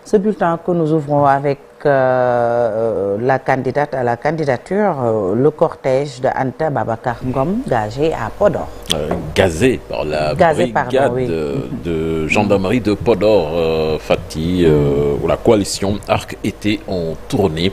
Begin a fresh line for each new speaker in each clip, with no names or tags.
Ce bulletin que nous ouvrons avec la candidate à la candidature, le cortège de Anta Babacar Ngom, gazé à Podor.
Gazé par la brigade de gendarmerie de Podor, Fati, où la coalition Arc-Été en tournée.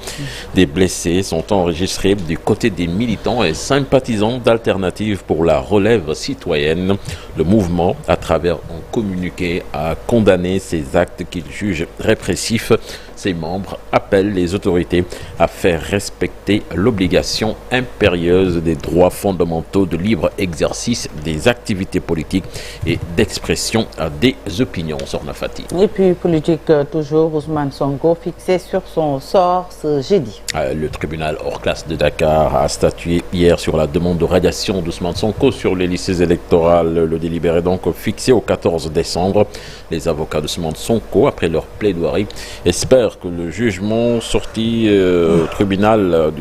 Des blessés sont enregistrés du côté des militants et sympathisants d'Alternative pour la relève citoyenne. Le mouvement, à travers un communiqué, a condamné ces actes qu'il juge répressifs. Ses membres appellent les autorités à faire respecter l'obligation impérieuse des droits fondamentaux de libre exercice des activités politiques et d'expression des opinions. Sorna Fati.
Et puis politique toujours, Ousmane Sonko fixé sur son sort ce jeudi.
Le tribunal hors classe de Dakar a statué hier sur la demande de radiation d'Ousmane Sonko sur les listes électorales. Le délibéré donc fixé au 14 décembre. Les avocats d'Ousmane Sonko, après leur plaidoirie, espèrent que le jugement sorti au tribunal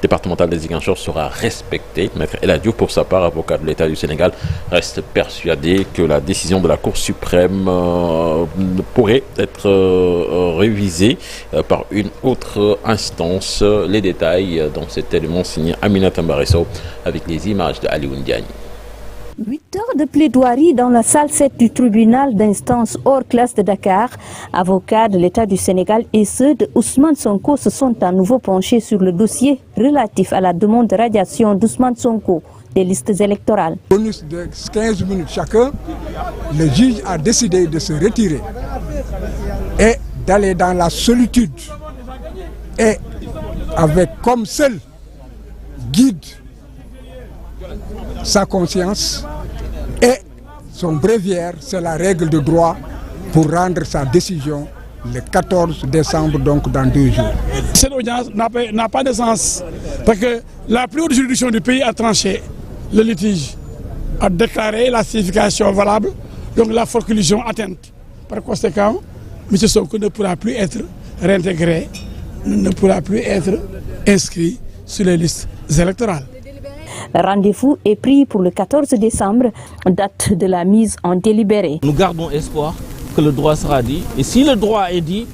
départemental des Ziguinchor sera respecté. Maître El Hadji Diouf, pour sa part, avocat de l'État du Sénégal, reste persuadé que la décision de la Cour suprême pourrait être révisée par une autre instance. Les détails dans cet élément signé Aminata Mbaresso avec les images de Alioune Diagne.
8 heures de plaidoirie dans la salle 7 du tribunal d'instance hors classe de Dakar. Avocats de l'État du Sénégal et ceux de Ousmane Sonko se sont à nouveau penchés sur le dossier relatif à la demande de radiation d'Ousmane Sonko des listes électorales.
Bonus de 15 minutes chacun, le juge a décidé de se retirer et d'aller dans la solitude et avec comme seul guide sa conscience et son bréviaire, c'est la règle de droit pour rendre sa décision le 14 décembre, donc dans 2 jours.
Cette audience n'a pas de sens parce que la plus haute juridiction du pays a tranché le litige, a déclaré la signification valable, donc la forclusion atteinte. Par conséquent, M. Sonko ne pourra plus être réintégré, ne pourra plus être inscrit sur les listes électorales.
Rendez-vous est pris pour le 14 décembre, date de la mise en délibéré.
Nous gardons espoir que le droit sera dit. Et si le droit est dit,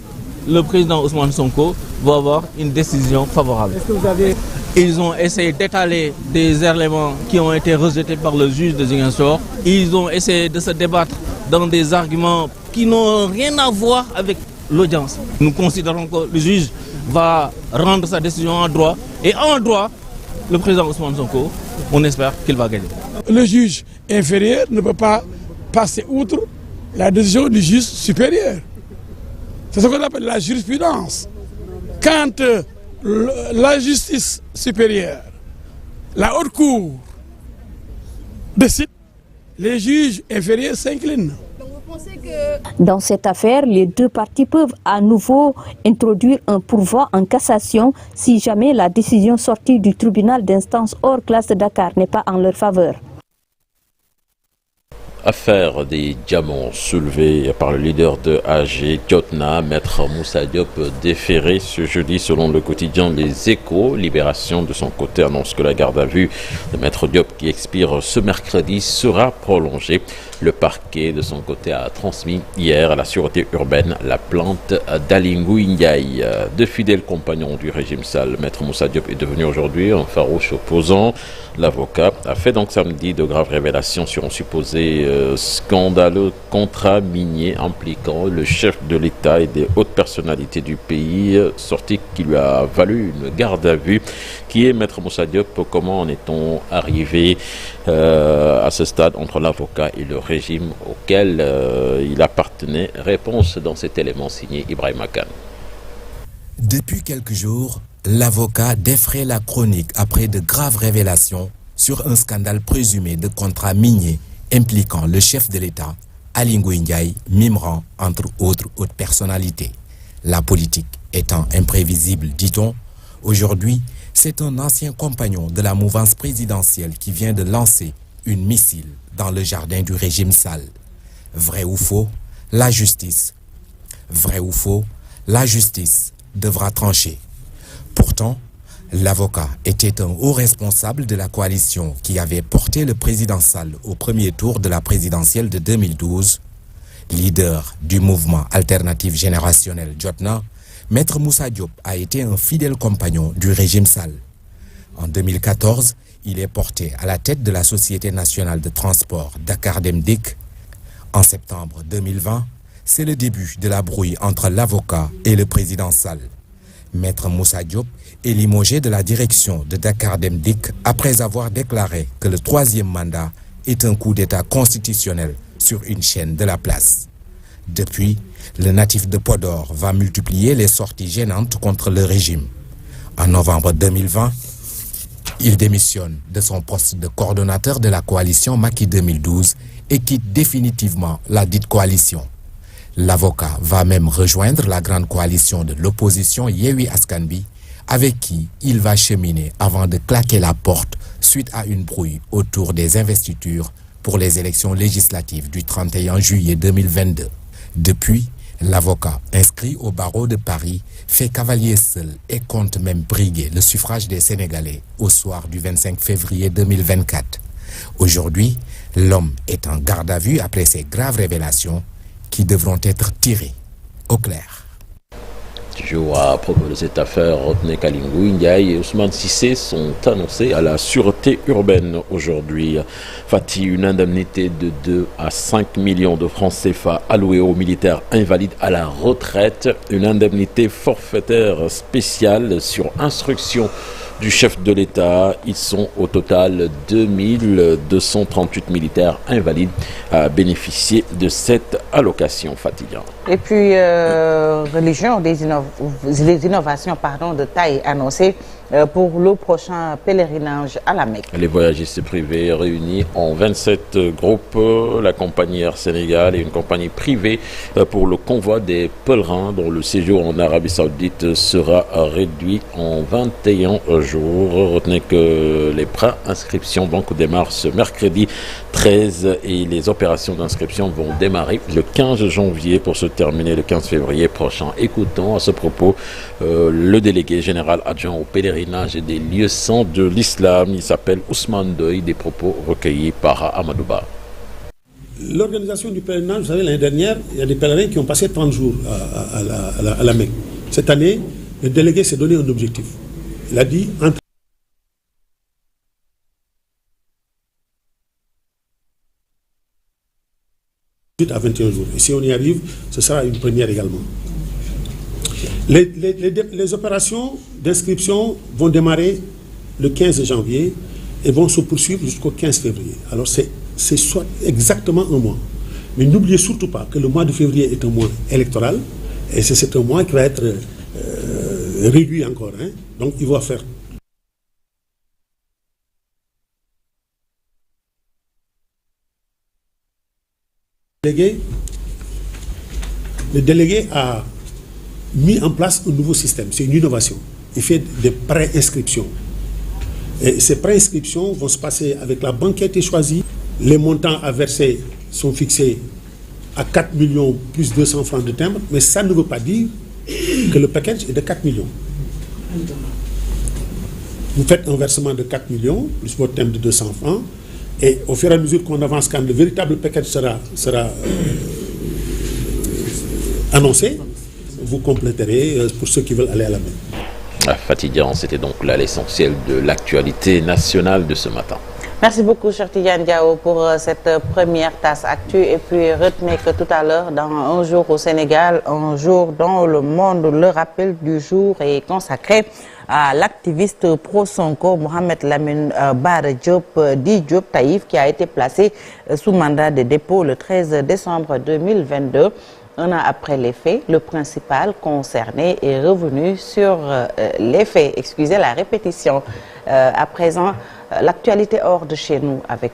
le président Ousmane Sonko va avoir une décision favorable.
Est-ce que vous avez...
Ils ont essayé d'étaler des éléments qui ont été rejetés par le juge de Ziguinchor. Ils ont essayé de se débattre dans des arguments qui n'ont rien à voir avec l'audience. Nous considérons que le juge va rendre sa décision en droit. Et en droit, le président Ousmane Sonko, on espère qu'il va gagner.
Le juge inférieur ne peut pas passer outre la décision du juge supérieur. C'est ce qu'on appelle la jurisprudence. Quand la justice supérieure, la haute cour, décide, les juges inférieurs s'inclinent.
Dans cette affaire, les deux parties peuvent à nouveau introduire un pourvoi en cassation si jamais la décision sortie du tribunal d'instance hors classe de Dakar n'est pas en leur faveur.
Affaire des diamants soulevés par le leader de AG Jotna, Maître Moussa Diop, déféré ce jeudi selon le quotidien Les Échos. Libération de son côté annonce que la garde à vue de Maître Diop qui expire ce mercredi sera prolongée. Le parquet de son côté a transmis hier à la sûreté urbaine la plainte d'Aly Ngouille Ndiaye. De fidèles compagnons du régime sale, Maître Moussa Diop est devenu aujourd'hui un farouche opposant. L'avocat a fait donc samedi de graves révélations sur un supposé scandaleux contrat minier impliquant le chef de l'État et des hautes personnalités du pays, sortie qui lui a valu une garde à vue. Qui est Maître Moussa Diop? Comment en est-on arrivé à ce stade entre l'avocat et le régime auquel il appartenait? Réponse dans cet élément signé Ibrahim Akan.
Depuis quelques jours, l'avocat défraie la chronique après de graves révélations sur un scandale présumé de contrat minier impliquant le chef de l'État, Aly Ngouille Ndiaye, Mimran, entre autres hautes personnalités. La politique étant imprévisible, dit-on, aujourd'hui, c'est un ancien compagnon de la mouvance présidentielle qui vient de lancer une missile dans le jardin du régime sale. Vrai ou faux, la justice. Vrai ou faux, la justice devra trancher. Pourtant, l'avocat était un haut responsable de la coalition qui avait porté le président Sall au premier tour de la présidentielle de 2012. Leader du mouvement alternatif générationnel Jotna, Maître Moussa Diop a été un fidèle compagnon du régime Sall. En 2014, il est porté à la tête de la Société nationale de transport Dakar Dem Dikk. En septembre 2020, c'est le début de la brouille entre l'avocat et le président Sall. Maître Moussa Diop est limogé de la direction de Dakar Dem Dikk après avoir déclaré que le troisième mandat est un coup d'État constitutionnel sur une chaîne de la place. Depuis, le natif de Podor va multiplier les sorties gênantes contre le régime. En novembre 2020, il démissionne de son poste de coordonnateur de la coalition Macky 2012 et quitte définitivement la dite coalition. L'avocat va même rejoindre la grande coalition de l'opposition Yewwi Askan Wi, avec qui il va cheminer avant de claquer la porte suite à une brouille autour des investitures pour les élections législatives du 31 juillet 2022. Depuis, l'avocat inscrit au barreau de Paris fait cavalier seul et compte même briguer le suffrage des Sénégalais au soir du 25 février 2024. Aujourd'hui, l'homme est en garde à vue après ces graves révélations qui devront être tirées au clair.
Toujours à propos de cette affaire, Rodney Kalingou Ndiaye et Ousmane Cissé sont annoncés à la sûreté urbaine aujourd'hui. Fatih, une indemnité de 2 à 5 millions de francs CFA allouée aux militaires invalides à la retraite. Une indemnité forfaitaire spéciale sur instruction du chef de l'État. Ils sont au total 2238 militaires invalides à bénéficier de cette allocation, Fatiga.
Et puis, religion, des innovations de taille annoncées pour le prochain pèlerinage à la Mecque.
Les voyagistes privés réunis en 27 groupes, la compagnie Air Sénégal et une compagnie privée pour le convoi des pèlerins dont le séjour en Arabie Saoudite sera réduit en 21 jours. Retenez que les pré-inscriptions donc démarrent ce mercredi 13 et les opérations d'inscription vont démarrer le 15 janvier pour se terminer le 15 février prochain. Écoutons à ce propos le délégué général adjoint au pèlerinage et des lieux saints de l'islam. Il s'appelle Ousmane Doy, des propos recueillis par Amadouba.
L'organisation du pèlerinage, vous savez, l'année dernière, il y a des pèlerins qui ont passé 30 jours à la Mecque. Cette année, le délégué s'est donné un objectif. Il a dit entre à 21 jours. Et si on y arrive, ce sera une première également. Les opérations d'inscription vont démarrer le 15 janvier et vont se poursuivre jusqu'au 15 février. Alors c'est soit exactement un mois. Mais n'oubliez surtout pas que le mois de février est un mois électoral et c'est un mois qui va être réduit encore. Hein. Donc il va faire le délégué a mis en place un nouveau système, c'est une innovation. Il fait des pré-inscriptions. Et ces pré-inscriptions vont se passer avec la banque qui a été choisie. Les montants à verser sont fixés à 4 millions plus 200 francs de timbre, mais ça ne veut pas dire que le package est de 4 millions. Vous faites un versement de 4 millions plus votre timbre de 200 francs. Et au fur et à mesure qu'on avance, quand le véritable package sera annoncé, vous compléterez pour ceux qui veulent aller à la Mecque.
Fatidian, c'était donc là l'essentiel de l'actualité nationale de ce matin.
Merci beaucoup, cher Tidiane Diao, pour cette première tasse actu. Et puis, retenez que tout à l'heure, dans Un jour au Sénégal, Un jour dans le monde, le rappel du jour est consacré à l'activiste pro-Sonko, Mohamed Lamine Bara Diop, dit Diop Taïf, qui a été placé sous mandat de dépôt le 13 décembre 2022. Un an après les faits, le principal concerné est revenu sur les faits. Excusez la répétition. À présent, l'actualité hors de chez nous avec